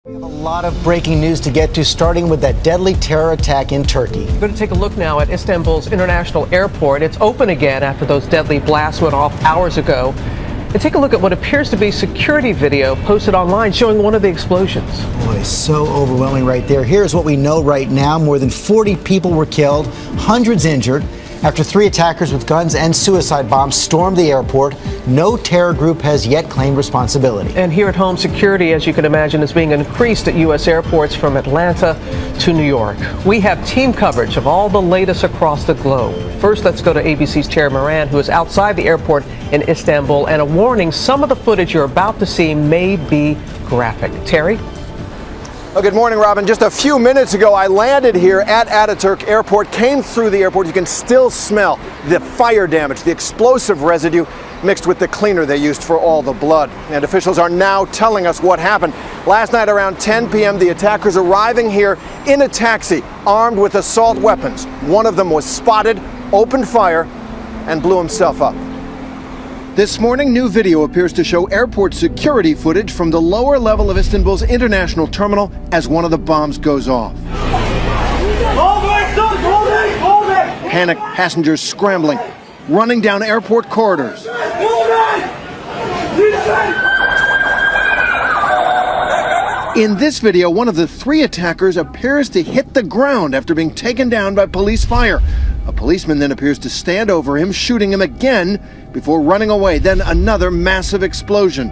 We have a lot of breaking news to get to, starting with that deadly terror attack in Turkey. We're going to take a look now at Istanbul's international airport. It's open again after those deadly blasts went off hours ago. And take a look at what appears to be security video posted online showing one of the explosions. Boy, so overwhelming right there. Here's what we know right now. More than 40 people were killed, hundreds injured, after 3 attackers with guns and suicide bombs stormed the airport. No terror group has yet claimed responsibility. And here at home, security, as you can imagine, is being increased at U.S. airports from Atlanta to New York. We have team coverage of all the latest across the globe. First, let's go to ABC's Terry Moran, who is outside the airport in Istanbul. And a warning, some of the footage you're about to see may be graphic. Terry? Well, good morning, Robin. Just a few minutes ago, I landed here at Ataturk Airport, came through the airport. You can still smell the fire damage, the explosive residue mixed with the cleaner they used for all the blood. And officials are now telling us what happened. Last night around 10 p.m., the attackers arriving here in a taxi, armed with assault weapons. One of them was spotted, opened fire, and blew himself up. This morning, new video appears to show airport security footage from the lower level of Istanbul's international terminal as one of the bombs goes off. Panicked passengers scrambling, running down airport corridors. In this video, one of the 3 attackers appears to hit the ground after being taken down by police fire. A policeman then appears to stand over him, shooting him again before running away. Then another massive explosion.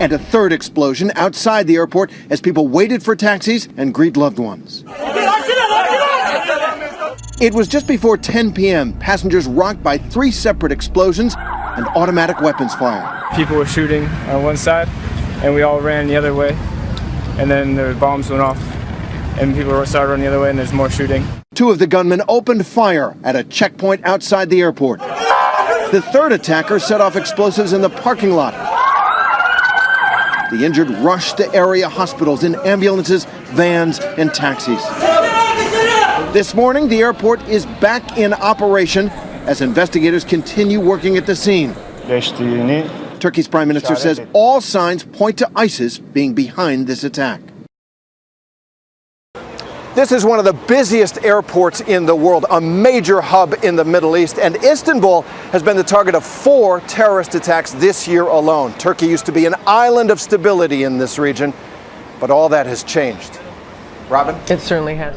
And a third explosion outside the airport as people waited for taxis and greet loved ones. It was just before 10 p.m. Passengers rocked by 3 separate explosions and automatic weapons fire. People were shooting on one side, and we all ran the other way. And then the bombs went off, and people started running the other way, and there's more shooting. 2 of the gunmen opened fire at a checkpoint outside the airport. The third attacker set off explosives in the parking lot. The injured rushed to area hospitals in ambulances, vans, and taxis. This morning, the airport is back in operation as investigators continue working at the scene. Turkey's prime minister says all signs point to ISIS being behind this attack. This is one of the busiest airports in the world, a major hub in the Middle East, and Istanbul has been the target of 4 terrorist attacks this year alone. Turkey used to be an island of stability in this region, but all that has changed. Robin? It certainly has.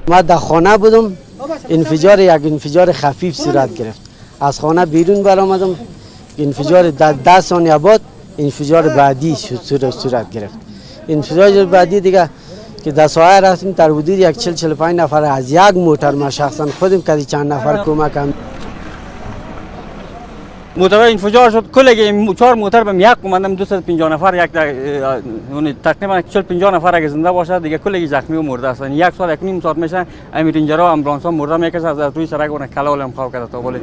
من در خانه بودم انفجار خفیف صورت گرفت از خانه بیرون برآمدم انفجار در 10 ثانیه بعد انفجار بعدی صورت گرفت انفجار بعدی دیگه که در سایه رفتیم در حدود 40-45 نفر از یک موتور ما شخصا خودم که چند نفر کمکم موتور انفجار شد کل 4 موتور بهم یک اومدم 250 نفر یک اون تقریبا 40-50 نفر اگه زنده باشه دیگه کل زخمی و مرده هستن 1 ساعت 1.5 ساعت میشه امیر رنجرها و امبولانس ها مرده میکشه از روی سرک اون کلالم خواب کرده تا بالا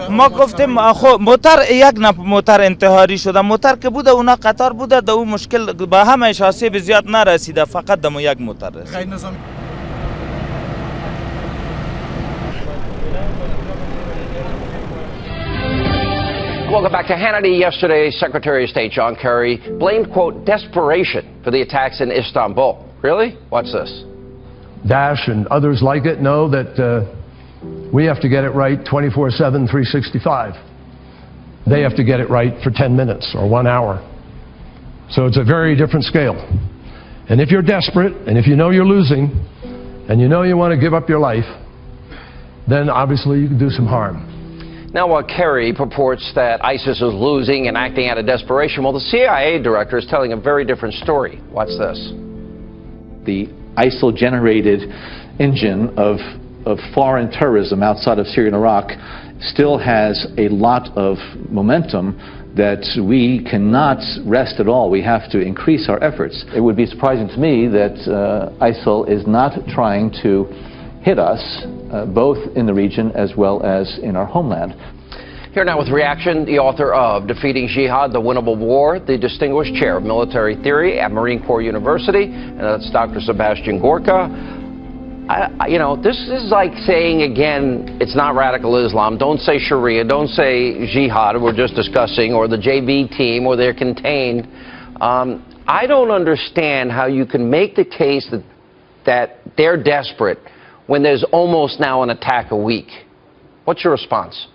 ما گفتیم خب موتور یک موتور انتحاری شده موتور که بوده اونا قطار بوده در اون مشکل با همه شاسی به زیاد نرسیده فقط دمو یک موتور رسید Welcome back to Hannity. Yesterday, Secretary of State John Kerry blamed, quote, desperation for the attacks in Istanbul. Really? Watch this. Daesh and others like it know that we have to get it right 24/7, 365. They have to get it right for 10 minutes or 1 hour. So it's a very different scale. And if you're desperate, and if you know you're losing, and you know you want to give up your life, then obviously you can do some harm. Now, while Kerry purports that ISIS is losing and acting out of desperation, well, the CIA director is telling a very different story. Watch this. The ISIL-generated engine of foreign terrorism outside of Syria and Iraq still has a lot of momentum that we cannot rest at all. We have to increase our efforts. It would be surprising to me that ISIL is not trying to hit us, both in the region as well as in our homeland. Here now with reaction, the author of Defeating Jihad, The Winnable War, the Distinguished Chair of Military Theory at Marine Corps University, and that's Dr. Sebastian Gorka. you know, this is like saying again, it's not radical Islam. Don't say Sharia. Don't say jihad. We're just discussing, or the JV team, or they're contained. I don't understand how you can make the case that they're desperate when there's almost now an attack a week. What's your response?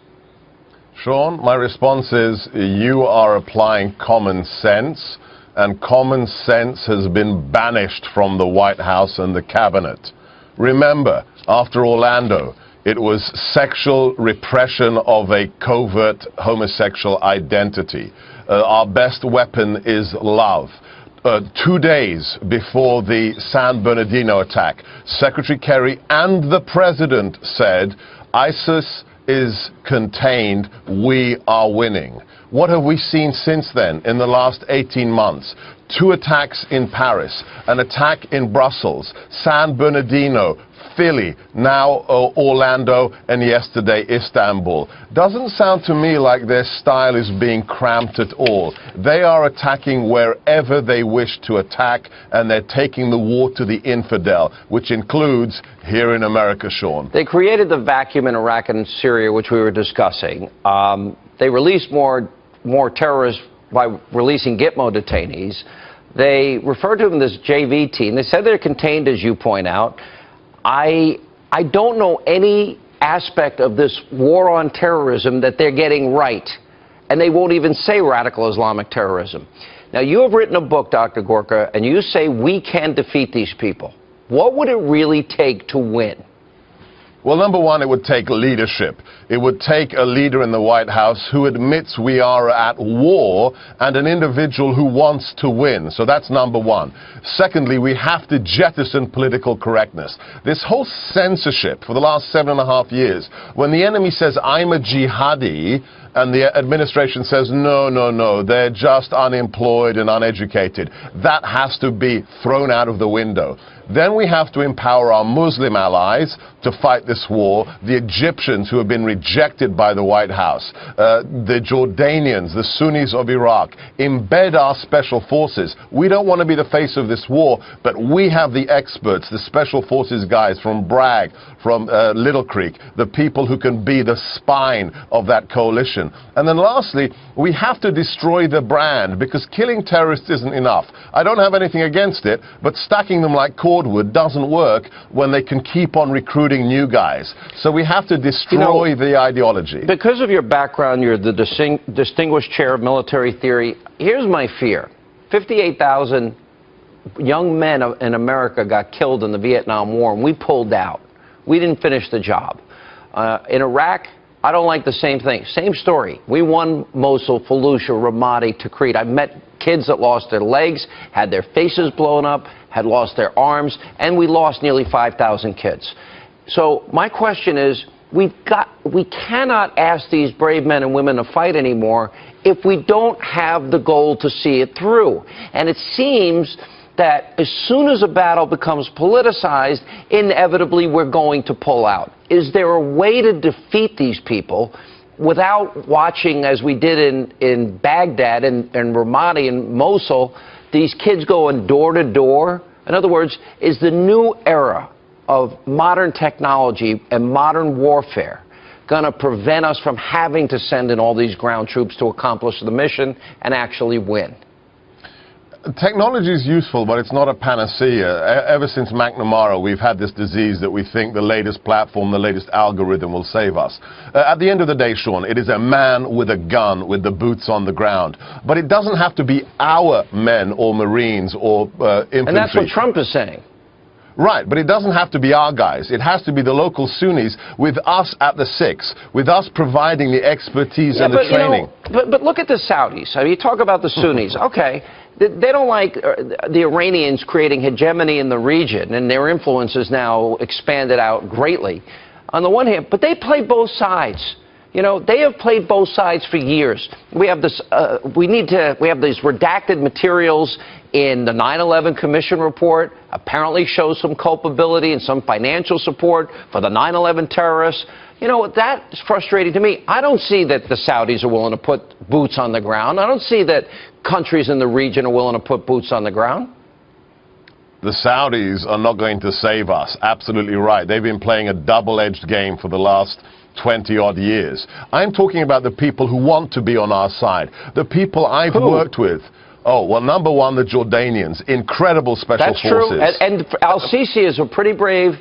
Sean, my response is you are applying common sense, and common sense has been banished from the White House and the cabinet. Remember, after Orlando, it was sexual repression of a covert homosexual identity. Our best weapon is love. 2 days before the San Bernardino attack, Secretary Kerry and the President said, ISIS is contained, we are winning. What have we seen since then in the last 18 months? 2 attacks in Paris, an attack in Brussels, San Bernardino, Philly, now Orlando, and yesterday Istanbul. Doesn't sound to me like their style is being cramped at all. They are attacking wherever they wish to attack, and they're taking the war to the infidel, which includes here in America, Sean. They created the vacuum in Iraq and Syria, which we were discussing. They released more terrorists by releasing Gitmo detainees. They referred to them as JV team. They said they're contained, as you point out. I don't know any aspect of this war on terrorism that they're getting right, and they won't even say radical Islamic terrorism. Now, you have written a book, Dr. Gorka, and you say we can defeat these people. What would it really take to win? Well, number one, it would take leadership. It would take a leader in the White House who admits we are at war and an individual who wants to win. So that's number one. Secondly, we have to jettison political correctness. This whole censorship for the last 7.5 years, when the enemy says, I'm a jihadi, and the administration says, no, they're just unemployed and uneducated, that has to be thrown out of the window. Then we have to empower our Muslim allies to fight this war, the Egyptians who have been rejected by the White House, the Jordanians, the Sunnis of Iraq, embed our special forces. We don't want to be the face of this war, but we have the experts, the special forces guys from Bragg, from Little Creek, the people who can be the spine of that coalition. And then lastly, we have to destroy the brand, because killing terrorists isn't enough. I don't have anything against it, but stacking them like cordwood doesn't work when they can keep on recruiting new guys. So we have to destroy the ideology. Because of your background, you're the distinguished chair of military theory. Here's my fear. 58,000 young men in America got killed in the Vietnam War, and we pulled out. We didn't finish the job. In Iraq, I don't like the same thing. Same story. We won Mosul, Fallujah, Ramadi, Tikrit. I've met kids that lost their legs, had their faces blown up, had lost their arms, and we lost nearly 5,000 kids. So my question is, we cannot ask these brave men and women to fight anymore if we don't have the goal to see it through. And it seems that as soon as a battle becomes politicized, inevitably we're going to pull out. Is there a way to defeat these people without watching, as we did in Baghdad and Ramadi and Mosul, these kids going door to door? In other words, is the new era of modern technology and modern warfare going to prevent us from having to send in all these ground troops to accomplish the mission and actually win? Technology is useful, but it's not a panacea. Ever since McNamara, we've had this disease that we think the latest platform, the latest algorithm will save us. At the end of the day, Sean, it is a man with a gun with the boots on the ground. But it doesn't have to be our men or Marines or infantry. And that's what Trump is saying. Right, but it doesn't have to be our guys. It has to be the local Sunnis with us at the six, with us providing the expertise and the training. But look at the Saudis. I mean, you talk about the Sunnis. Okay, they don't like the Iranians creating hegemony in the region, and their influence is now expanded out greatly. On the one hand, but they play both sides. You know, they have played both sides for years. We have this. We have these redacted materials in the 9/11 Commission report. Apparently, shows some culpability and some financial support for the 9/11 terrorists. You know, that's frustrating to me. I don't see that the Saudis are willing to put boots on the ground. I don't see that countries in the region are willing to put boots on the ground. the Saudis are not going to save us. Absolutely right. They've been playing a double-edged game for the last 20-odd years. I'm talking about the people who want to be on our side, the people I've worked with. Oh, well, number one, the Jordanians, incredible special forces. That's true, and al-Sisi is a pretty brave,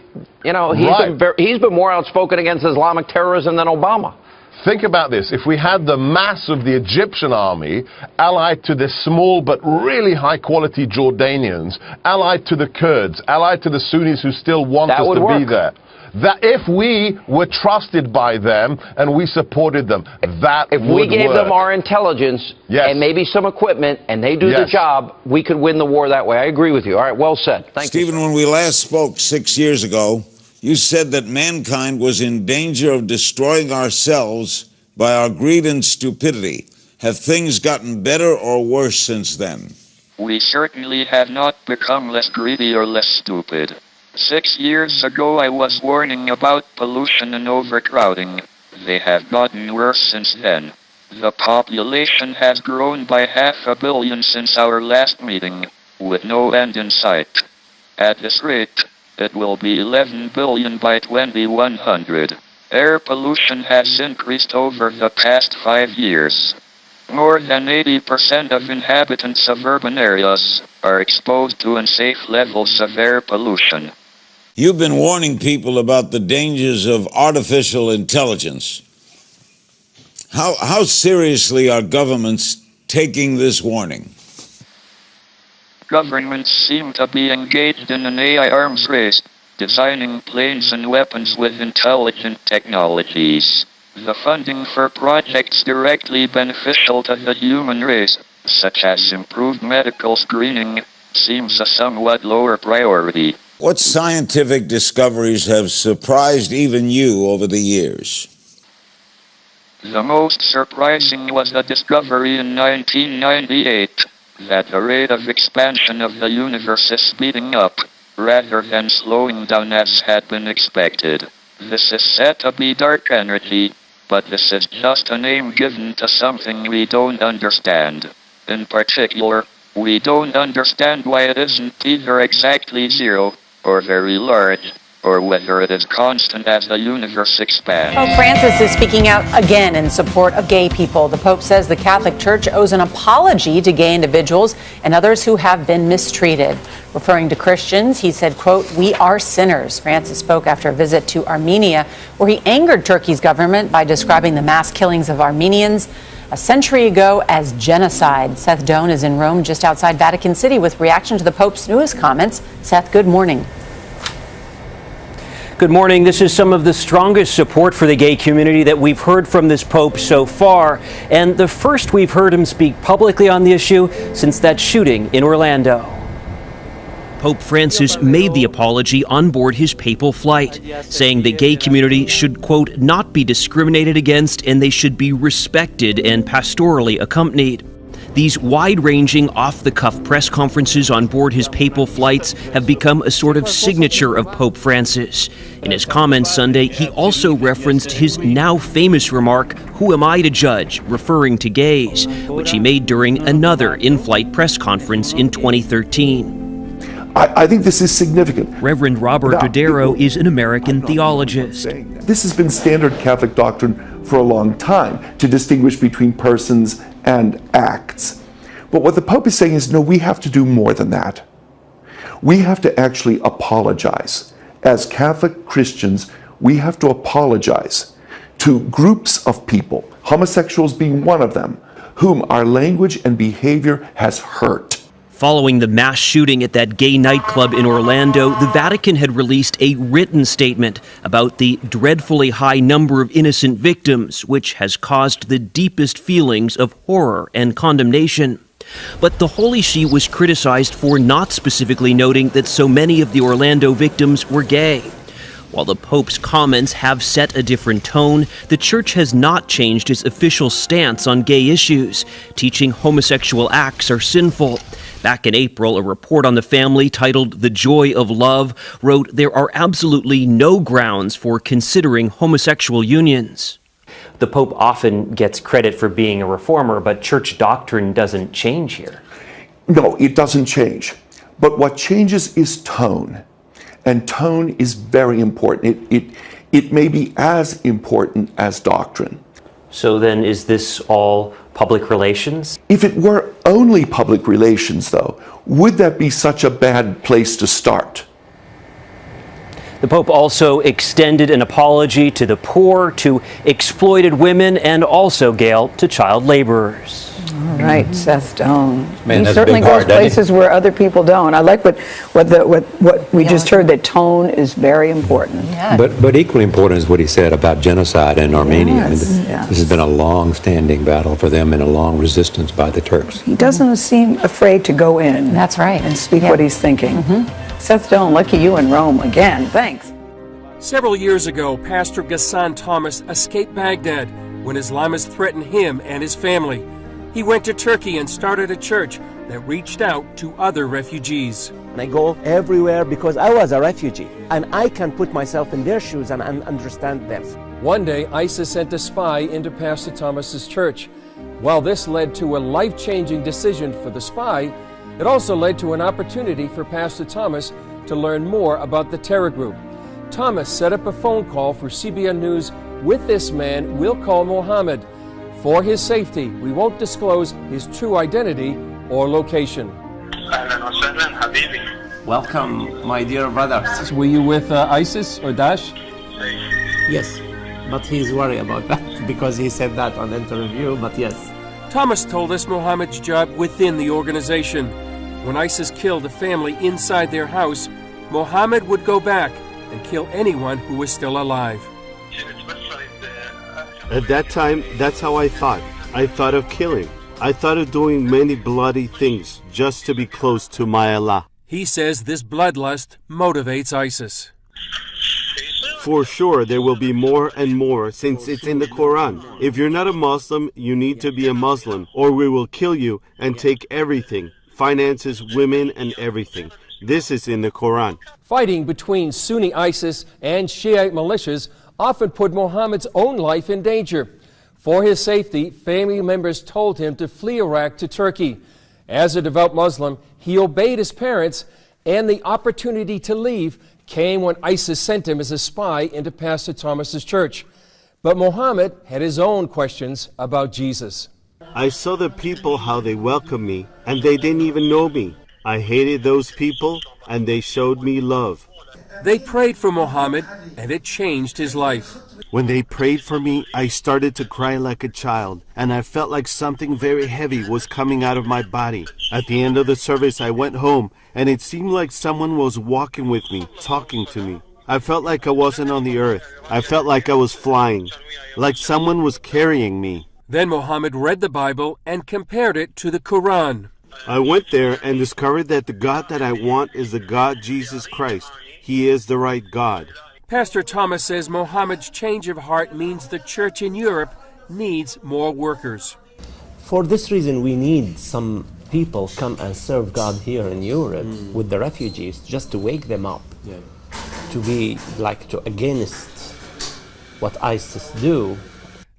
you know, he's been more outspoken against Islamic terrorism than Obama. Think about this. If we had the mass of the Egyptian army allied to the small but really high-quality Jordanians, allied to the Kurds, allied to the Sunnis who still want us to be there, that if we were trusted by them and we supported them, that if would we gave work. them our intelligence and maybe some equipment and they do the job, we could win the war that way. I agree with you. All right, well said. Thank you. Stephen, when we last spoke 6 years ago, you said that mankind was in danger of destroying ourselves by our greed and stupidity. Have things gotten better or worse since then? We certainly have not become less greedy or less stupid. 6 years ago I was warning about pollution and overcrowding. They have gotten worse since then. The population has grown by 500 million since our last meeting, with no end in sight. At this rate, it will be 11 billion by 2100. Air pollution has increased over the past 5 years. More than 80% of inhabitants of urban areas are exposed to unsafe levels of air pollution. You've been warning people about the dangers of artificial intelligence. How seriously are governments taking this warning? Governments seem to be engaged in an AI arms race, designing planes and weapons with intelligent technologies. The funding for projects directly beneficial to the human race, such as improved medical screening, seems a somewhat lower priority. What scientific discoveries have surprised even you over the years? The most surprising was the discovery in 1998 that the rate of expansion of the universe is speeding up, rather than slowing down as had been expected. This is said to be dark energy, but this is just a name given to something we don't understand. In particular, we don't understand why it isn't either exactly zero, or very large, or whether it is constant as the universe expands. Pope Francis is speaking out again in support of gay people. The Pope says the Catholic Church owes an apology to gay individuals and others who have been mistreated. Referring to Christians, he said, quote, "We are sinners." Francis spoke after a visit to Armenia, where he angered Turkey's government by describing the mass killings of Armenians a century ago as genocide. Seth Doan is in Rome, just outside Vatican City, with reaction to the Pope's newest comments. Seth, good morning. Good morning. This is some of the strongest support for the gay community that we've heard from this Pope so far, and the first we've heard him speak publicly on the issue since that shooting in Orlando. Pope Francis made the apology on board his papal flight, saying the gay community should, quote, not be discriminated against and they should be respected and pastorally accompanied. These wide-ranging, off-the-cuff press conferences on board his papal flights have become a sort of signature of Pope Francis. In his comments Sunday, he also referenced his now famous remark, "Who am I to judge?" referring to gays, which he made during another in-flight press conference in 2013. I think this is significant. Reverend Robert Dodaro is an American theologist. This has been standard Catholic doctrine for a long time, to distinguish between persons and acts. But what the Pope is saying is, no, we have to do more than that. We have to actually apologize. As Catholic Christians, we have to apologize to groups of people, homosexuals being one of them, whom our language and behavior has hurt. Following the mass shooting at that gay nightclub in Orlando, the Vatican had released a written statement about the dreadfully high number of innocent victims, which has caused the deepest feelings of horror and condemnation. But the Holy See was criticized for not specifically noting that so many of the Orlando victims were gay. While the Pope's comments have set a different tone, the Church has not changed its official stance on gay issues, teaching homosexual acts are sinful. Back in April, a report on the family titled "The Joy of Love" wrote there are absolutely no grounds for considering homosexual unions. The Pope often gets credit for being a reformer, but church doctrine doesn't change here. No, it doesn't change. But what changes is tone. And tone is very important. It may be as important as doctrine. So then is this all public relations? If it were only public relations, though, would that be such a bad place to start? The Pope also extended an apology to the poor, to exploited women, and also, Gail, to child laborers. All right, Seth Stone. Man, he that's certainly a big goes heart, doesn't he? places where other people don't. I like what we just heard, that tone is very important. Yeah. But equally important is what he said about genocide in Armenia. Yes, I mean, yes. This has been a long-standing battle for them and a long resistance by the Turks. He doesn't seem afraid to go in. That's right. And speak what he's thinking. Seth Stone, lucky you in Rome again. Thanks. Several years ago, Pastor Ghassan Thomas escaped Baghdad when Islamists threatened him and his family. He went to Turkey and started a church that reached out to other refugees. I go everywhere because I was a refugee, and I can put myself in their shoes and understand them. One day, ISIS sent a spy into Pastor Thomas's church. While this led to a life-changing decision for the spy, it also led to an opportunity for Pastor Thomas to learn more about the terror group. Thomas set up a phone call for CBN News with this man we'll call Mohammed. For his safety, we won't disclose his true identity or location. Welcome, my dear brother. Were you with ISIS or Daesh? Yes, but he's worried about that because he said that on interview, but yes. Thomas told us Mohammed's job within the organization. When ISIS killed a family inside their house, Mohammed would go back and kill anyone who was still alive. At that time, that's how I thought. I thought of killing. I thought of doing many bloody things just to be close to my Allah. He says this bloodlust motivates ISIS. For sure, there will be more and more since it's in the Quran. If you're not a Muslim, you need to be a Muslim, or we will kill you and take everything, finances, women, and everything. This is in the Quran. Fighting between Sunni ISIS and Shiite militias often put Mohammed's own life in danger. For his safety, family members told him to flee Iraq to Turkey. As a devout Muslim, he obeyed his parents, and the opportunity to leave came when ISIS sent him as a spy into Pastor Thomas's church. But Mohammed had his own questions about Jesus. I saw the people, how they welcomed me, and they didn't even know me. I hated those people, and they showed me love. They prayed for Mohammed, and it changed his life. When they prayed for me, I started to cry like a child, and I felt like something very heavy was coming out of my body. At the end of the service, I went home, and it seemed like someone was walking with me, talking to me. I felt like I wasn't on the earth. I felt like I was flying, like someone was carrying me. Then Mohammed read the Bible and compared it to the Quran. I went there and discovered that the God that I want is the God Jesus Christ. He is the right God. Pastor Thomas says Mohammed's change of heart means the church in Europe needs more workers. For this reason, we need some people come and serve God here in Europe with the refugees, just to wake them up, to be against what ISIS do.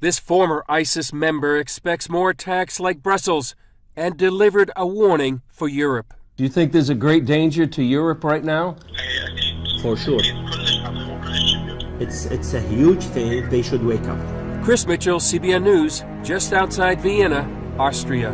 This former ISIS member expects more attacks like Brussels and delivered a warning for Europe. Do you think there's a great danger to Europe right now? For sure. It's a huge thing. They should wake up. Chris Mitchell, CBN News, just outside Vienna, Austria.